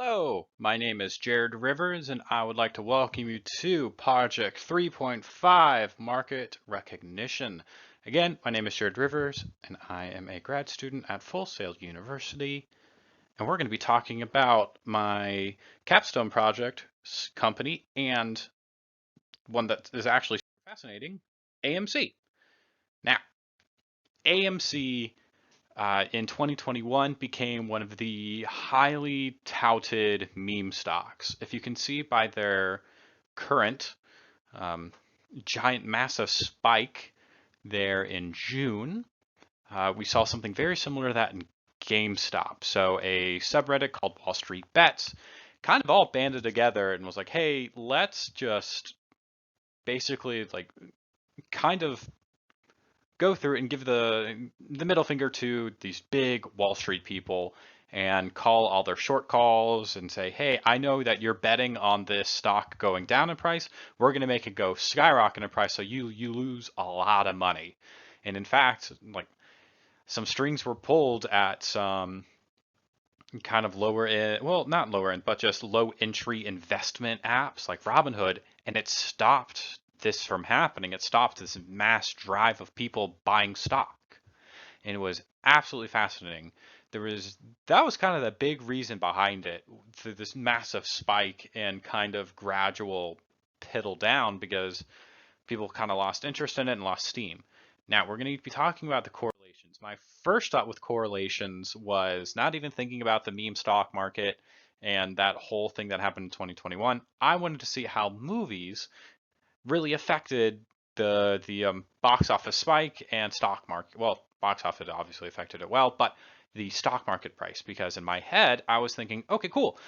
Hello, my name is Jared Rivers, and I would like to welcome you to Project 3.5 Market Recognition. Again, my name is Jared Rivers, and I am a grad student at Full Sail University. And we're going to be talking about my capstone project company and one that is actually fascinating, AMC. Now, AMC in 2021 became one of the highly touted meme stocks. If you can see by their current um, giant massive spike there in June, we saw something very similar to that in GameStop. So a subreddit called Wall Street Bets kind of all banded together and was like, hey, let's just basically kind of go through and give the middle finger to these big Wall Street people and call all their short calls and say, hey, I know that you're betting on this stock going down in price. We're going to make it go skyrocket in price so you lose a lot of money. And in fact, like some strings were pulled at some kind of lower end, well, not lower end, but just low entry investment apps like Robinhood, and it stopped this from happening. It stopped this mass drive of people buying stock, and it was absolutely fascinating. There was that was kind of the big reason behind it, this massive spike and kind of gradual piddle down because people kind of lost interest in it and lost steam. Now, we're going to be talking about the correlations. My first thought with correlations was not even thinking about the meme stock market and that whole thing that happened in 2021. I wanted to see how movies really affected the box office spike and stock market. Well, box office obviously affected it well, but the stock market price, because in my head I was thinking, okay, cool.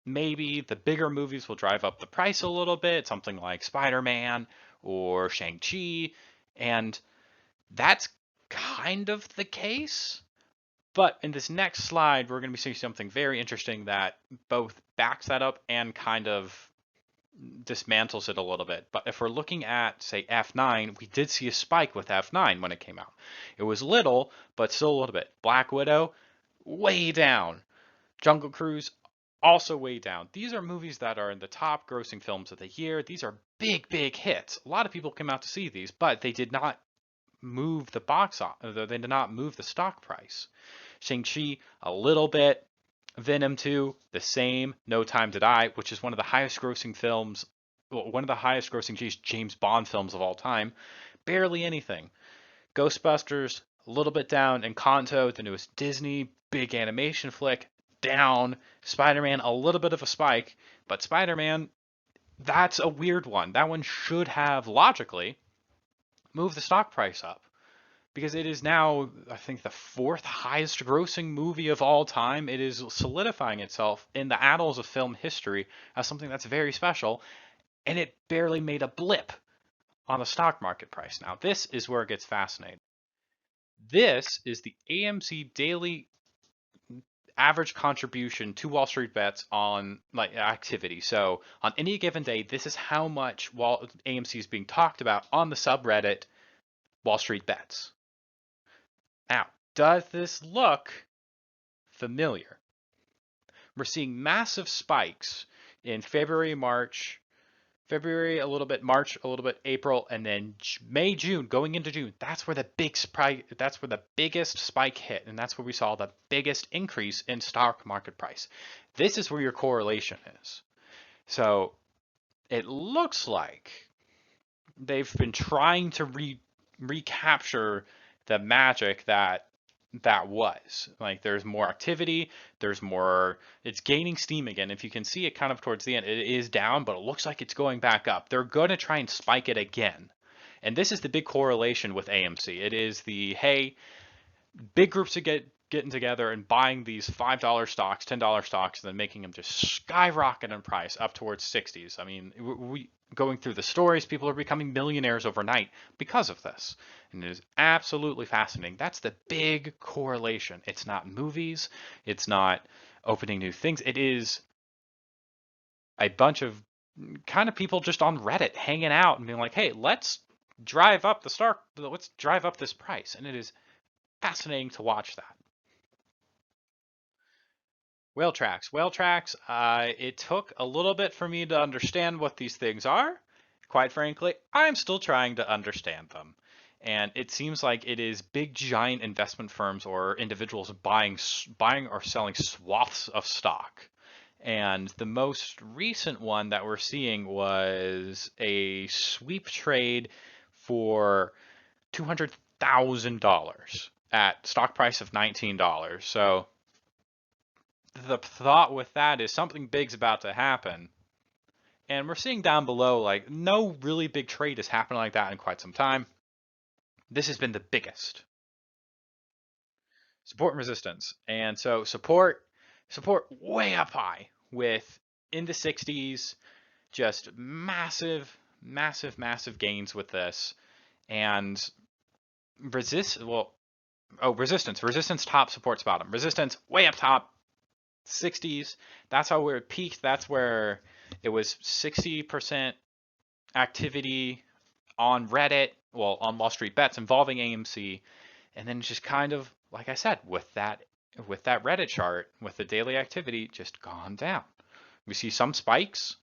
Maybe the bigger movies will drive up the price a little bit, something like Spider-Man or Shang-Chi, and that's kind of the case. But in this next slide, we're going to be seeing something very interesting that both backs that up and kind of dismantles it a little bit. But if we're looking at, say, F9, we did see a spike with F9 when it came out. It was little, but still a little bit. Black Widow, way down. Jungle Cruise, also way down. These are movies that are in the top grossing films of the year. These are big, big hits. A lot of people came out to see these, but they did not move the box office. They did not move the stock price. Shang-Chi, a little bit. Venom 2, the same. No Time to Die, which is one of the highest grossing films, well, one of the highest grossing James Bond films of all time. Barely anything. Ghostbusters, a little bit down. Encanto, the newest Disney big animation flick, down. Spider-Man, a little bit of a spike, but Spider-Man, that's a weird one. That one should have logically moved the stock price up because it is now, I think, the fourth highest grossing movie of all time. It is solidifying itself in the annals of film history as something that's very special, and it barely made a blip on the stock market price. Now, this is where it gets fascinating. This is the AMC daily average contribution to Wall Street Bets on like activity. So on any given day, this is how much AMC is being talked about on the subreddit Wall Street Bets. Now, does this look familiar? We're seeing massive spikes in February, March, February a little bit, March a little bit, April, and then May, June, going into June. That's where that's where the biggest spike hit, and that's where we saw the biggest increase in stock market price. This is where your correlation is. So it looks like they've been trying to recapture the magic that was. Like there's more activity, there's more, it's gaining steam again. If you can see it kind of towards the end, it is down, but it looks like it's going back up. They're going to try and spike it again. And this is the big correlation with AMC. It is the, hey, big groups are getting together and buying these $5 stocks, $10 stocks, and then making them just skyrocket in price up towards 60s. I mean, we going through the stories, people are becoming millionaires overnight because of this. And it is absolutely fascinating. That's the big correlation. It's not movies, it's not opening new things. It is a bunch of kind of people just on Reddit hanging out and being like, hey, let's drive up let's drive up this price. And it is fascinating to watch that. Whale tracks. Whale tracks, it took a little bit for me to understand what these things are. Quite frankly, I'm still trying to understand them. And it seems like it is big giant investment firms or individuals buying or selling swaths of stock. And the most recent one that we're seeing was a sweep trade for $200,000 at stock price of $19. So the thought with that is something big's about to happen. And we're seeing down below, like, no really big trade has happened like that in quite some time. This has been the biggest. Support and resistance. And so support way up high with in the 60s, just massive, massive, massive gains with this. And resistance. Resistance top, supports bottom. Resistance way up top, 60s. That's how it peaked. That's where it was 60% activity on Reddit, well, on Wall Street Bets involving AMC, and then just kind of, like I said, with that Reddit chart, with the daily activity, just gone down. We see some spikes,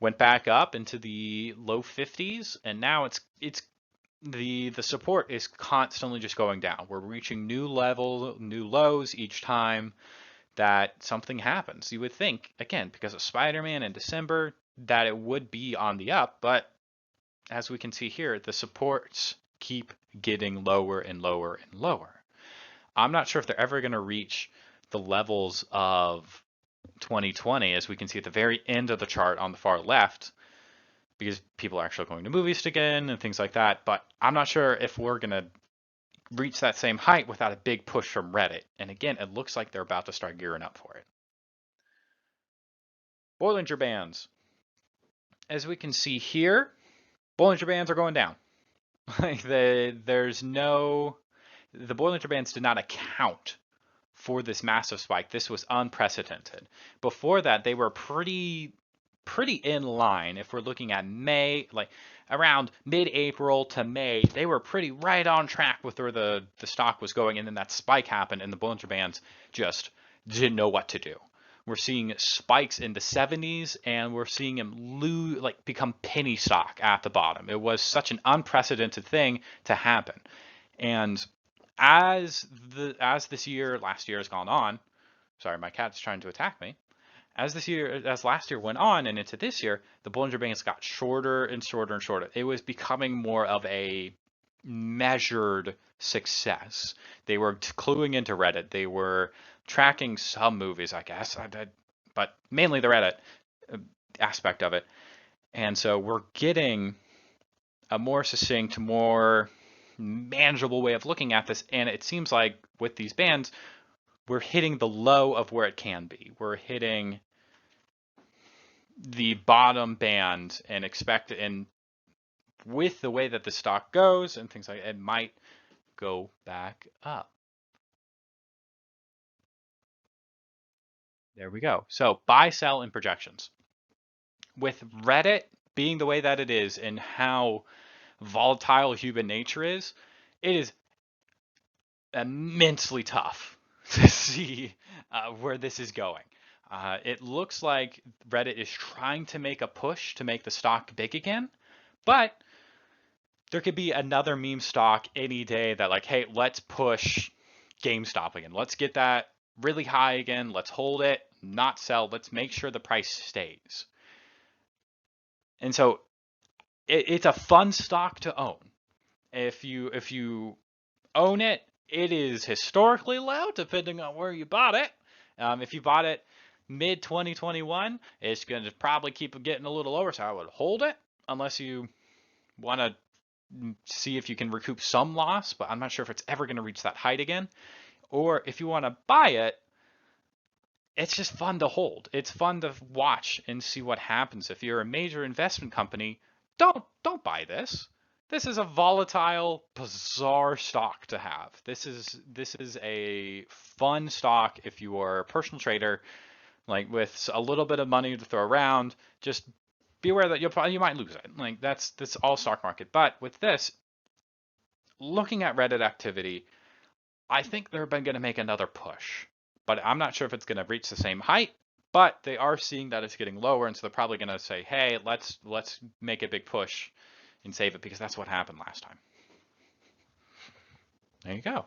went back up into the low 50s, and now it's the support is constantly just going down. We're reaching new lows each time that something happens. You would think, again, because of Spider-Man in December, that it would be on the up, but as we can see here, the supports keep getting lower and lower and lower. I'm not sure if they're ever going to reach the levels of 2020, as we can see at the very end of the chart on the far left, because people are actually going to movies again and things like that. But I'm not sure if we're going to reach that same height without a big push from Reddit. And again, it looks like they're about to start gearing up for it. Bollinger Bands. As we can see here, Bollinger Bands are going down. The Bollinger Bands did not account for this massive spike. This was unprecedented. Before that, they were pretty in line. If we're looking at May, like around mid-April to May, they were pretty right on track with where the stock was going, and then that spike happened, and the Bollinger Bands just didn't know what to do. We're seeing spikes in the 70s, and we're seeing them become penny stock at the bottom. It was such an unprecedented thing to happen, and as last year has gone on, sorry, my cat's trying to attack me. As last year went on and into this year, the Bollinger Bands got shorter and shorter and shorter. It was becoming more of a measured success. They were cluing into Reddit. They were tracking some movies, I guess, but mainly the Reddit aspect of it. And so we're getting a more succinct, more manageable way of looking at this. And it seems like with these bands, we're hitting the low of where it can be. We're hitting the bottom band and with the way that the stock goes and things like that, it might go back up. There we go. So buy, sell, and projections. With Reddit being the way that it is and how volatile human nature is, it is immensely tough to see where this is going. It looks like Reddit is trying to make a push to make the stock big again, but there could be another meme stock any day that like, hey, let's push GameStop again. Let's get that really high again. Let's hold it, not sell. Let's make sure the price stays. And so it's a fun stock to own. If you own it, it is historically low, depending on where you bought it. If you bought it mid 2021, it's going to probably keep getting a little lower, so I would hold it unless you want to see if you can recoup some loss, but I'm not sure if it's ever going to reach that height again. Or if you want to buy it, it's just fun to hold. It's fun to watch and see what happens. If you're a major investment company, don't buy this. This is a volatile, bizarre stock to have. This is a fun stock if you are a personal trader, like with a little bit of money to throw around. Just be aware that you might lose it. Like that's all stock market. But with this, looking at Reddit activity, I think they're going to make another push but I'm not sure if it's going to reach the same height. But they are seeing that it's getting lower, and so they're probably going to say, hey, let's make a big push and save it, because that's what happened last time. There you go.